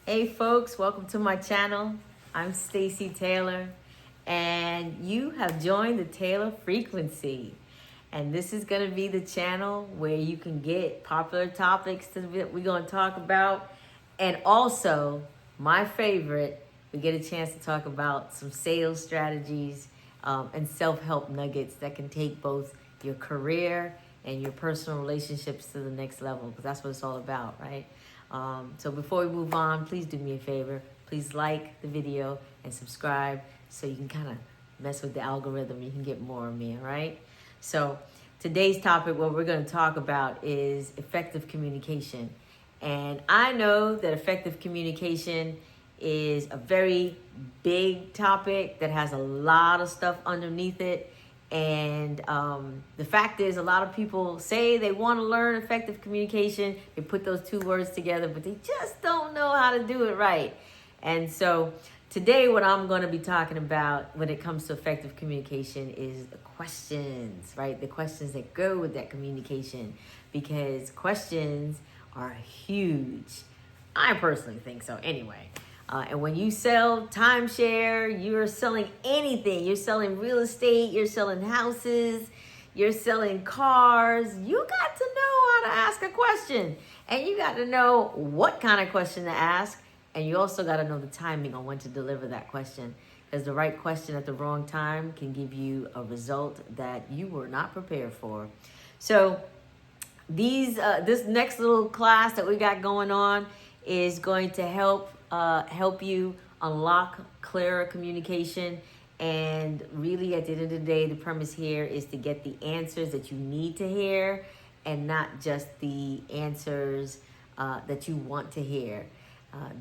Hey folks, welcome to my channel. I'm Stacy Taylor and you have joined the Taylor Frequency. And this is going to be the channel where you can get popular topics that we're going to talk about. And also, my favorite, we get a chance to talk about some sales strategies and self-help nuggets that can take both your career and your personal relationships to the next level, because that's what it's all about, right? So before we move on, please do me a favor. Please like the video and subscribe so you can kind of mess with the algorithm. You can get more of me, all right? So today's topic, what we're going to talk about is effective communication. And I know that effective communication is a very big topic that has a lot of stuff underneath it. And the fact is, a lot of people say they want to learn effective communication. They put those two words together, but they just don't know how to do it right. And so today, what I'm going to be talking about when it comes to effective communication is the questions, right? The questions that go with that communication, because questions are huge. I personally think so anyway. And when you sell timeshare, you're selling anything. You're selling real estate, you're selling houses, you're selling cars. You got to know how to ask a question. And you got to know what kind of question to ask. And you also got to know the timing on when to deliver that question. Because the right question at the wrong time can give you a result that you were not prepared for. So this next little class that we got going on is going to help you unlock clearer communication. And really, at the end of the day, the premise here is to get the answers that you need to hear and not just the answers that you want to hear.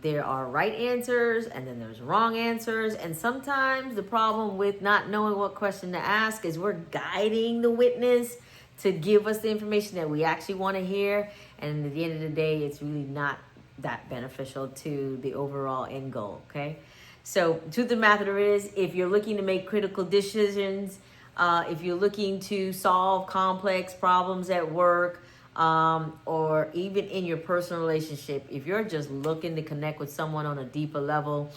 There are right answers and then there's wrong answers. And sometimes the problem with not knowing what question to ask is we're guiding the witness to give us the information that we actually want to hear. And at the end of the day, it's really not that beneficial to the overall end goal, okay? So truth of the matter is, if you're looking to make critical decisions, if you're looking to solve complex problems at work, or even in your personal relationship, if you're just looking to connect with someone on a deeper level,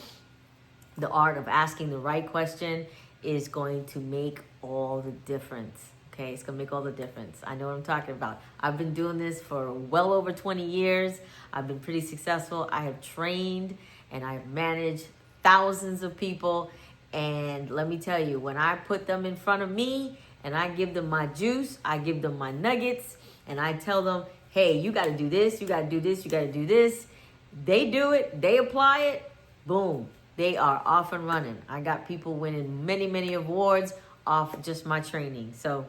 the art of asking the right question is going to make all the difference. Okay, it's going to make all the difference. I know what I'm talking about. I've been doing this for well over 20 years. I've been pretty successful. I have trained and I've managed thousands of people. And let me tell you, when I put them in front of me and I give them my juice, I give them my nuggets, and I tell them, hey, you got to do this, you got to do this, you got to do this. They do it, they apply it, boom, they are off and running. I got people winning many, many awards off just my training. So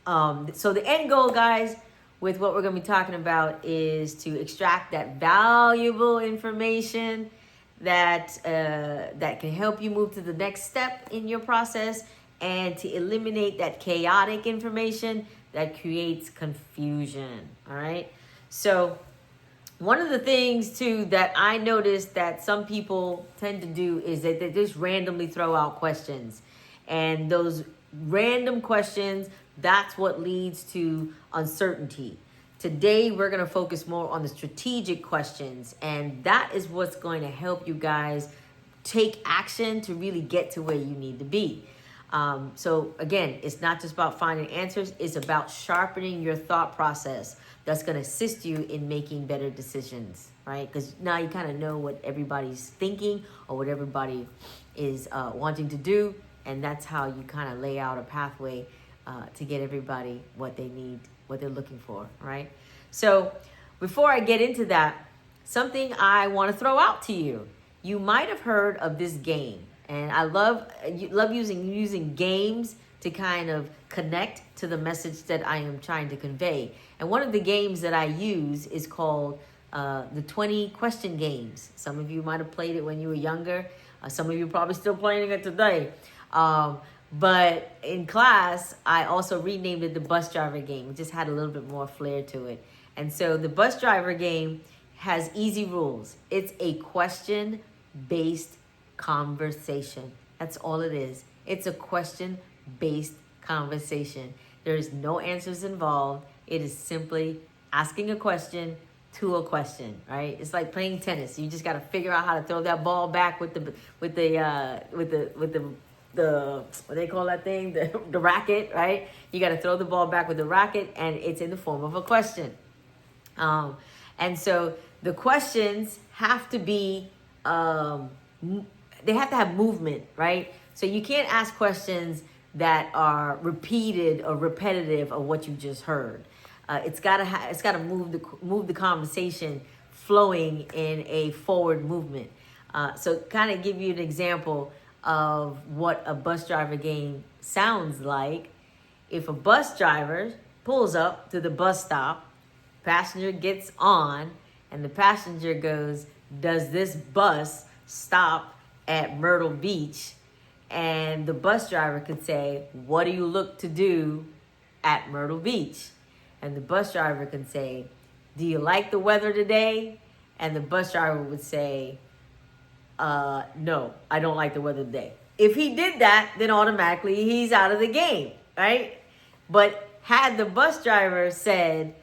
the end goal, guys, with what we're going to be talking about is to extract that valuable information that can help you move to the next step in your process, and to eliminate that chaotic information that creates confusion. All right. So one of the things too that I noticed that some people tend to do is that they just randomly throw out questions. And those random questions, that's what leads to uncertainty. Today, we're going to focus more on the strategic questions. And that is what's going to help you guys take action to really get to where you need to be. So again, it's not just about finding answers. It's about sharpening your thought process. That's going to assist you in making better decisions, right? Because now you kind of know what everybody's thinking or what everybody is wanting to do. And that's how you kind of lay out a pathway to get everybody what they need, what they're looking for, right? So before I get into that, something I want to throw out to you. You might have heard of this game. And I love using games to kind of connect to the message that I am trying to convey. And one of the games that I use is called the 20 question games. Some of you might have played it when you were younger. Some of you are probably still playing it today. But in class, I also renamed it the bus driver game. It just had a little bit more flair to it. And so the bus driver game has easy rules. It's a question-based conversation. That's all it is. It's a question-based conversation. There is no answers involved. It is simply asking a question to a question, right? It's like playing tennis. You just got to figure out how to throw that ball back with the what they call that thing, the racket, right? You got to throw the ball back with the racket, and it's in the form of a question. And so the questions have to be, they have to have movement, right? So you can't ask questions that are repeated or repetitive of what you just heard. It's gotta move the conversation flowing in a forward movement. So kind of give you an example of what a bus driver game sounds like. If a bus driver pulls up to the bus stop, passenger gets on, and the passenger goes, "Does this bus stop at Myrtle Beach?" And the bus driver could say, "What do you look to do at Myrtle Beach?" And the bus driver could say, "Do you like the weather today?" And the bus driver would say, "No, I don't like the weather today." If he did that, then automatically he's out of the game, right? But had the bus driver said,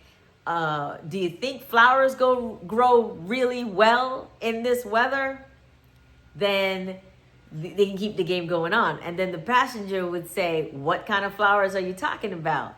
"Do you think flowers grow really well in this weather?" Then they can keep the game going on. And then the passenger would say, "What kind of flowers are you talking about?"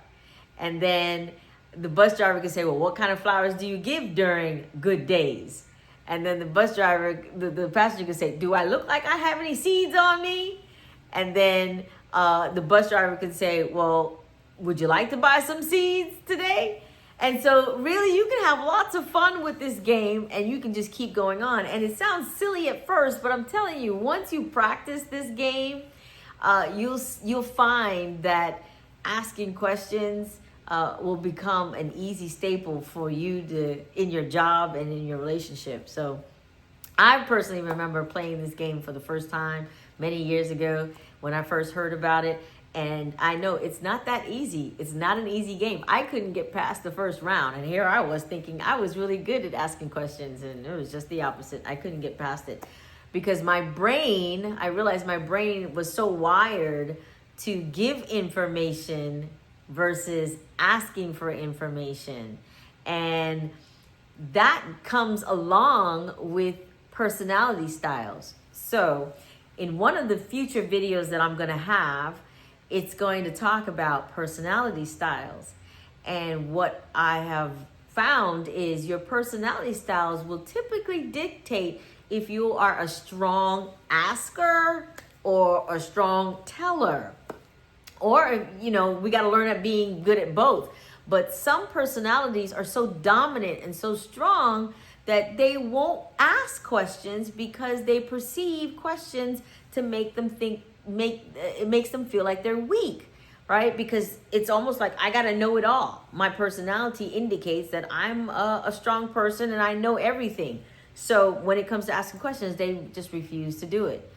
And then the bus driver could say, "Well, what kind of flowers do you give during good days?" And then the bus driver, the passenger could say, "Do I look like I have any seeds on me?" And then the bus driver could say, "Well, would you like to buy some seeds today?" And so really you can have lots of fun with this game, and you can just keep going on. And it sounds silly at first, but I'm telling you, once you practice this game, you'll find that asking questions will become an easy staple for you in your job and in your relationship. So I personally remember playing this game for the first time many years ago when I first heard about it. And I know it's not that easy. It's not an easy game. I couldn't get past the first round. And here I was thinking I was really good at asking questions. And it was just the opposite. I couldn't get past it. Because I realized my brain was so wired to give information versus asking for information. And that comes along with personality styles. So in one of the future videos that I'm going to have, it's going to talk about personality styles. And what I have found is your personality styles will typically dictate if you are a strong asker or a strong teller. Or, we got to learn at being good at both. But some personalities are so dominant and so strong that they won't ask questions because they perceive questions to make them it makes them feel like they're weak, right? Because it's almost like I got to know it all. My personality indicates that I'm a strong person and I know everything. So when it comes to asking questions, they just refuse to do it.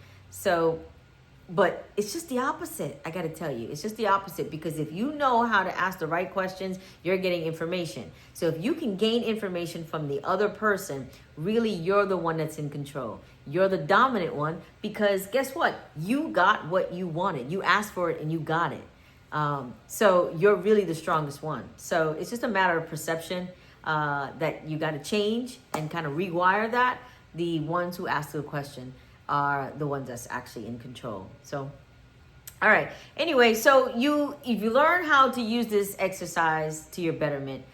But it's just the opposite. I got to tell you, it's just the opposite, because if you know how to ask the right questions, you're getting information. So if you can gain information from the other person, really you're the one that's in control. You're the dominant one, because guess what? You got what you wanted. You asked for it and you got it. So you're really the strongest one. So it's just a matter of perception that you got to change and kind of rewire that. The ones who ask the question are the ones that's actually in control. So, all right. Anyway, so if you learn how to use this exercise to your betterment,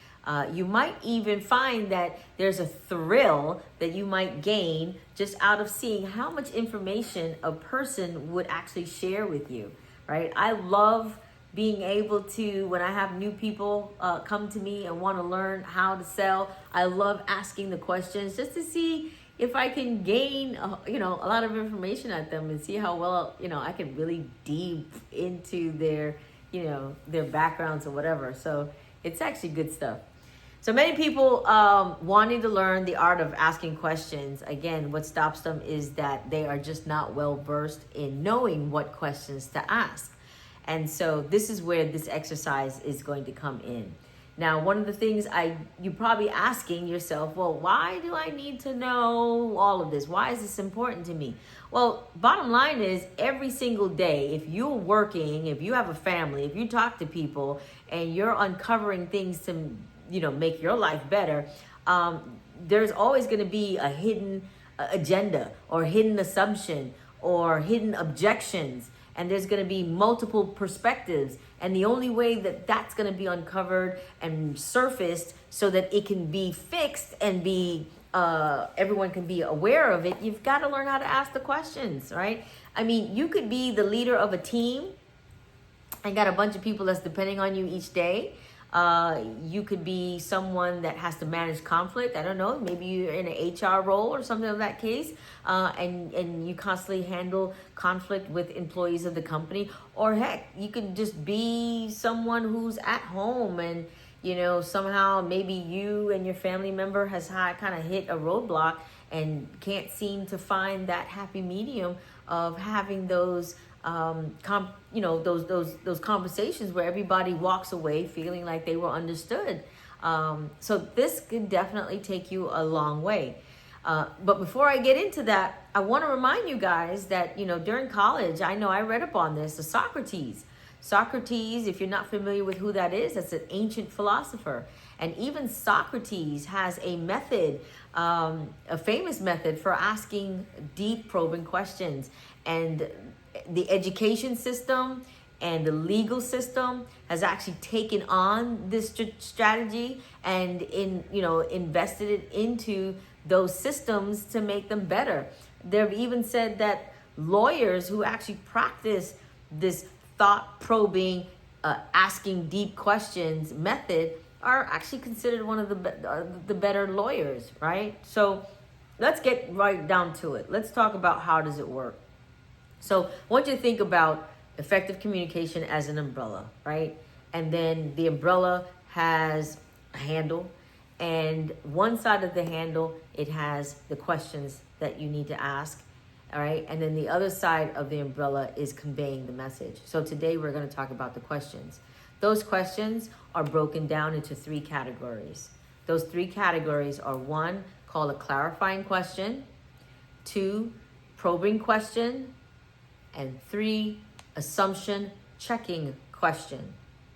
you might even find that there's a thrill that you might gain just out of seeing how much information a person would actually share with you, right? I love being able to, when I have new people come to me and want to learn how to sell, I love asking the questions just to see if I can gain, a lot of information at them and see how well, I can really deep into their backgrounds or whatever. So it's actually good stuff. So many people wanting to learn the art of asking questions. Again, what stops them is that they are just not well versed in knowing what questions to ask. And so this is where this exercise is going to come in. Now, one of the things you're probably asking yourself, well, why do I need to know all of this? Why is this important to me? Well, bottom line is every single day, if you're working, if you have a family, if you talk to people and you're uncovering things to, make your life better, there's always going to be a hidden agenda or hidden assumption or hidden objections, and there's going to be multiple perspectives, and the only way that that's going to be uncovered and surfaced so that it can be fixed and be everyone can be aware of it, you've got to learn how to ask the questions, right? I mean, you could be the leader of a team and got a bunch of people that's depending on you each day. You could be someone that has to manage conflict. I don't know, maybe you're in an HR role or something of that case, and you constantly handle conflict with employees of the company. Or heck, you could just be someone who's at home and, you know, somehow maybe you and your family member has kind of hit a roadblock and can't seem to find that happy medium of having those those conversations where everybody walks away feeling like they were understood. So this could definitely take you a long way. But before I get into that, I want to remind you guys that, you know, during college, I know I read up on this, the Socrates, if you're not familiar with who that is, that's an ancient philosopher. And even Socrates has a method, a famous method for asking deep probing questions. And the education system and the legal system has actually taken on this strategy and invested it into those systems to make them better. They've even said that lawyers who actually practice this thought probing, asking deep questions method are actually considered one of the better lawyers, right? So let's get right down to it. Let's talk about how does it work. So I want you to think about effective communication as an umbrella, right? And then the umbrella has a handle, and one side of the handle, it has the questions that you need to ask, all right? And then the other side of the umbrella is conveying the message. So today we're going to talk about the questions. Those questions are broken down into 3 categories. Those 3 categories are 1, called a clarifying question, 2, probing question, and 3, assumption checking question,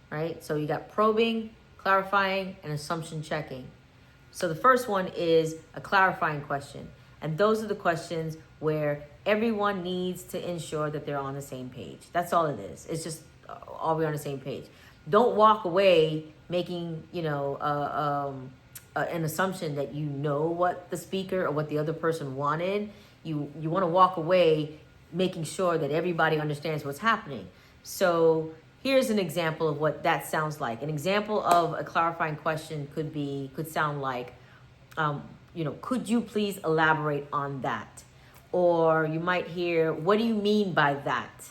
right? So you got probing, clarifying, and assumption checking. So the first one is a clarifying question. And those are the questions where everyone needs to ensure that they're on the same page. That's all it is. It's just, are we on the same page? Don't walk away making, an assumption that you know what the speaker or what the other person wanted. You want to walk away making sure that everybody understands what's happening. So here's an example of what that sounds like. An example of a clarifying question could sound like, could you please elaborate on that? Or you might hear, what do you mean by that?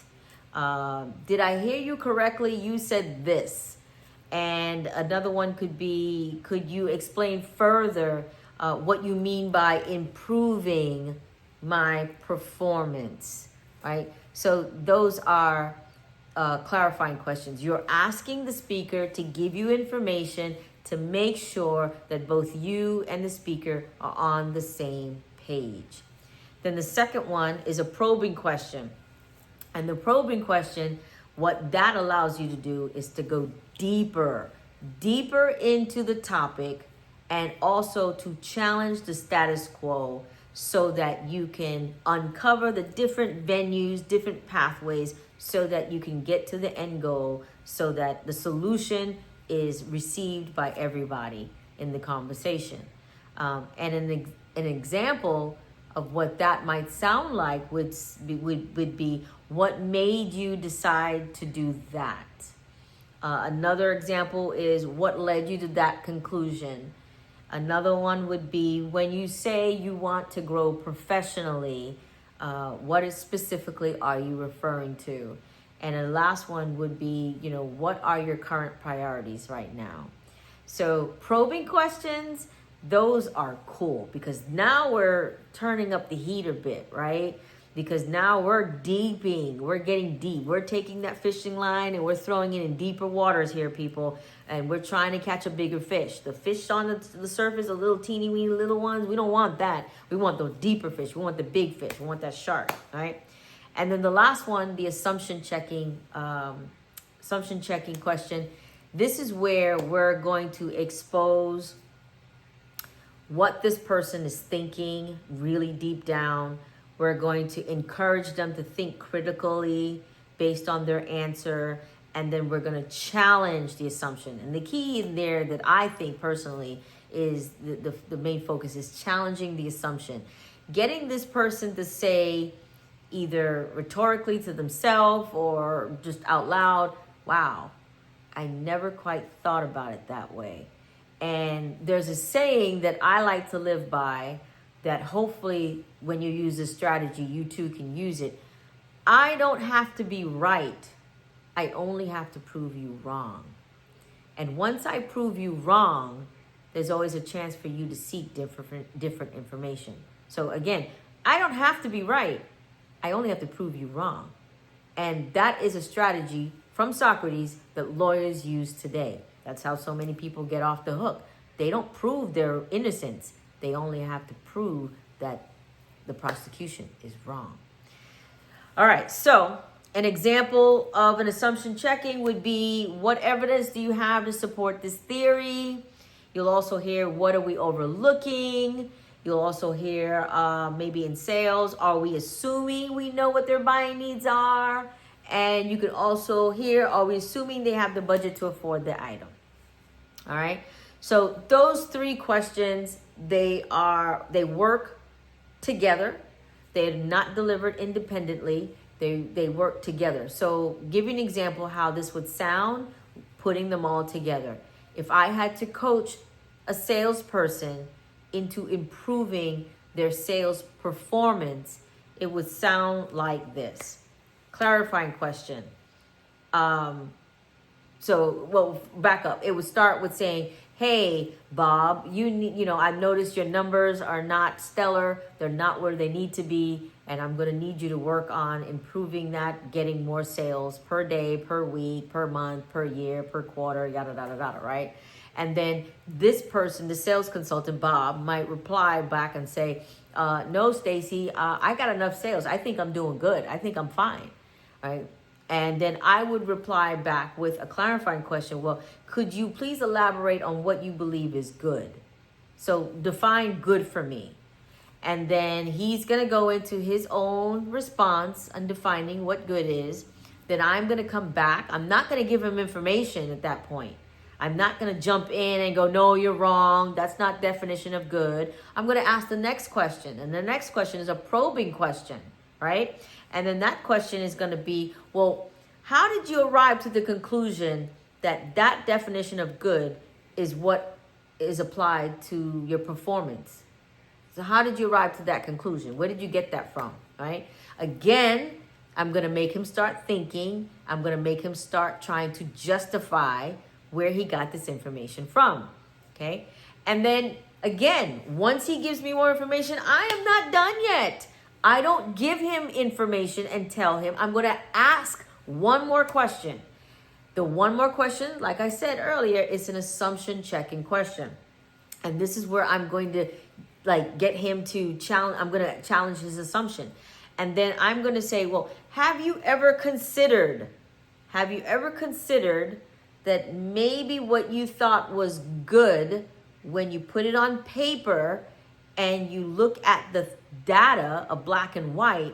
Did I hear you correctly? You said this. And another one could be, could you explain further what you mean by improving my performance, right? So those are clarifying questions. You're asking the speaker to give you information to make sure that both you and the speaker are on the same page. Then the second one is a probing question. And the probing question, what that allows you to do is to go deeper into the topic, and also to challenge the status quo so that you can uncover the different venues, different pathways, so that you can get to the end goal, so that the solution is received by everybody in the conversation. And an example of what that might sound like would be what made you decide to do that. Another example is what led you to that conclusion. Another one would be when you say you want to grow professionally, what specifically are you referring to? And the last one would be, what are your current priorities right now? So probing questions, those are cool because now we're turning up the heat a bit, right? Because now we're getting deep. We're taking that fishing line and we're throwing it in deeper waters here, people. And we're trying to catch a bigger fish. The fish on the surface, the little teeny weeny little ones, we don't want that. We want those deeper fish. We want the big fish. We want that shark, right? And then the last one, the assumption checking question. This is where we're going to expose what this person is thinking really deep down. We're going to encourage them to think critically based on their answer. And then we're going to challenge the assumption. And the key in there that I think personally is the main focus is challenging the assumption. Getting this person to say either rhetorically to themselves or just out loud, wow, I never quite thought about it that way. And there's a saying that I like to live by that hopefully when you use this strategy, you too can use it. I don't have to be right. I only have to prove you wrong. And once I prove you wrong, there's always a chance for you to seek different information. So again, I don't have to be right. I only have to prove you wrong. And that is a strategy from Socrates that lawyers use today. That's how so many people get off the hook. They don't prove their innocence. They only have to prove that the prosecution is wrong. All right, so an example of an assumption checking would be, what evidence do you have to support this theory? You'll also hear, what are we overlooking? You'll also hear, maybe in sales, are we assuming we know what their buying needs are? And you can also hear, are we assuming they have the budget to afford the item? All right. So those three questions, they work together. They're not delivered independently. They work together. So give you an example how this would sound, putting them all together. If I had to coach a salesperson into improving their sales performance, it would sound like this. Clarifying question. Back up. It would start with saying, hey, Bob, I noticed your numbers are not stellar. They're not where they need to be. And I'm going to need you to work on improving that, getting more sales per day, per week, per month, per year, per quarter, yada, yada, yada, right? And then this person, the sales consultant, Bob, might reply back and say, no, Stacy, I got enough sales. I think I'm doing good. I think I'm fine, right? And then I would reply back with a clarifying question. Well, could you please elaborate on what you believe is good? So define good for me. And then he's going to go into his own response on defining what good is. Then I'm going to come back. I'm not going to give him information at that point. I'm not going to jump in and go, no, you're wrong. That's not definition of good. I'm going to ask the next question. And the next question is a probing question, right? And then that question is going to be, well, how did you arrive to the conclusion that that definition of good is what is applied to your performance? So how did you arrive to that conclusion? Where did you get that from, right? Again, I'm going to make him start thinking. I'm going to make him start trying to justify where he got this information from, okay? And then, again, once he gives me more information, I am not done yet. I don't give him information and tell him. I'm going to ask one more question. The one more question, like I said earlier, is an assumption checking question. And this is where I'm going to get him to challenge. I'm going to challenge his assumption. And then I'm going to say, well, have you ever considered that maybe what you thought was good, when you put it on paper and you look at the data of black and white,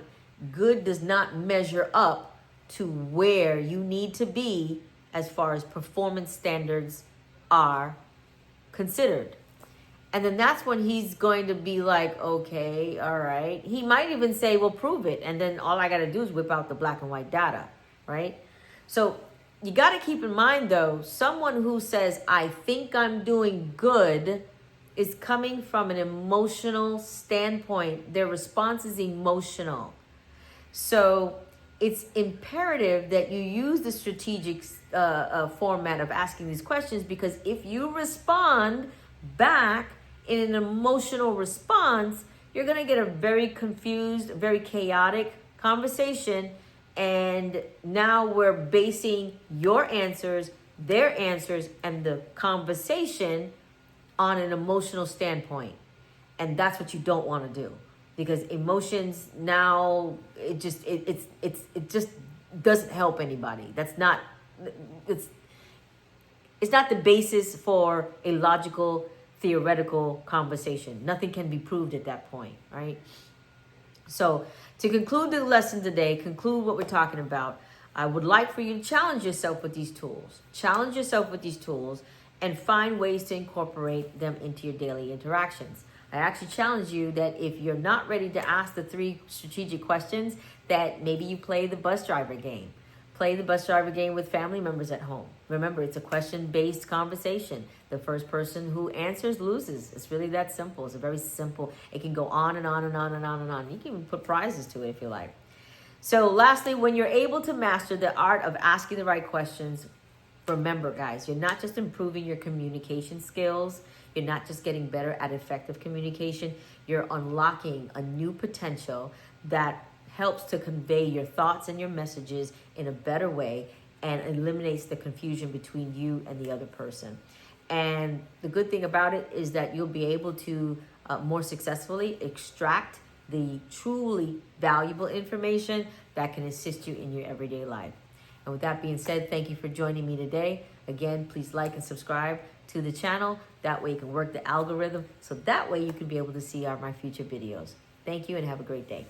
good does not measure up to where you need to be as far as performance standards are considered? And then that's when he's going to be like, okay, all right. He might even say, well, prove it. And then all I got to do is whip out the black and white data, right? So you got to keep in mind, though, someone who says, I think I'm doing good, is coming from an emotional standpoint. Their response is emotional. So it's imperative that you use the strategic format of asking these questions, because if you respond back in an emotional response, you're going to get a very confused, very chaotic conversation. And now we're basing your answers, their answers, and the conversation on an emotional standpoint. And that's what you don't want to do, because emotions now, it just doesn't help anybody. It's not the basis for a logical theoretical conversation. Nothing can be proved at that point, right? So to conclude the lesson today, conclude what we're talking about, I would like for you to challenge yourself with these tools. Challenge yourself with these tools and find ways to incorporate them into your daily interactions. I actually challenge you that if you're not ready to ask the 3 strategic questions, that maybe you play the bus driver game. Play the bus driver game with family members at home. Remember, it's a question-based conversation. The first person who answers loses. It's really that simple. It's a very simple. It can go on and on and on and on and on. You can even put prizes to it if you like. So lastly, when you're able to master the art of asking the right questions, remember, guys, you're not just improving your communication skills. You're not just getting better at effective communication. You're unlocking a new potential that helps to convey your thoughts and your messages in a better way and eliminates the confusion between you and the other person. And the good thing about it is that you'll be able to more successfully extract the truly valuable information that can assist you in your everyday life. And with that being said, thank you for joining me today. Again, please like and subscribe to the channel. That way you can work the algorithm, so that way you can be able to see my future videos. Thank you and have a great day.